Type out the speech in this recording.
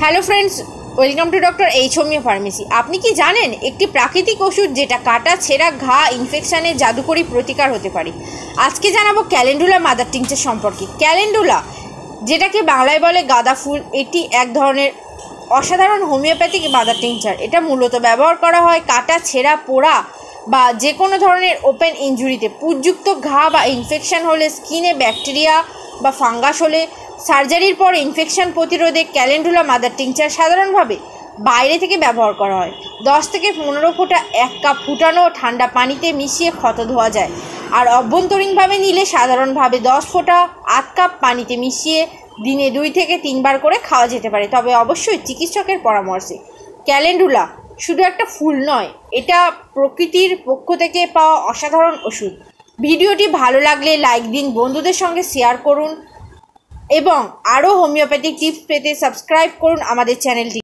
Hello friends, welcome to doctor H homeo pharmacy. আপনি কি জানেন একটি প্রাকৃতিক ওষুধ যেটা কাটা, ছেঁড়া, ঘা, ইনফেকশানের জাদুকরি প্রতিকার হতে পারে? আজকে জানাবো ক্যালেন্ডুলা মাদার টিংচার সম্পর্কে। ক্যালেন্ডুলা, যেটাকে বাংলায় বলে গাঁদা ফুল, এটি এক ধরনের অসাধারণ হোমিওপ্যাথিক মাদার টিংচার। এটা মূলত ব্যবহার করা হয় কাটা, ছেঁড়া, পোড়া বা যে কোনো ধরনের ওপেন ইনজুরিতে, পুঁজযুক্ত ঘা বা ইনফেকশন হলে, স্কিনে ব্যাকটেরিয়া বা ফাঙ্গাস হলে, সার্জারির পর ইনফেকশন প্রতিরোধে ক্যালেন্ডুলা মাদার টিংচার সাধারণভাবে বাইরে থেকে ব্যবহার করা হয়। 10 থেকে 15 ফোঁটা 1 কাপ ফুটানো ঠান্ডা পানিতে মিশিয়ে ক্ষত ধোয়া যায়। আর অভ্যন্তরীণভাবে নিলে সাধারণভাবে 10 ফোঁটা 8 কাপ পানিতে মিশিয়ে দিনে 2 থেকে 3 বার করে খাওয়া যেতে পারে, তবে অবশ্যই চিকিৎসকের পরামর্শে। ক্যালেন্ডুলা শুধু একটা ফুল নয়, এটা প্রকৃতির পক্ষ থেকে পাওয়া অসাধারণ ওষুধ। ভিডিওটি ভালো লাগলে লাইক দিন, বন্ধুদের সঙ্গে শেয়ার করুন এবং আরও হোমিওপ্যাথিক টিপস পেতে সাবস্ক্রাইব করুন আমাদের চ্যানেলটি।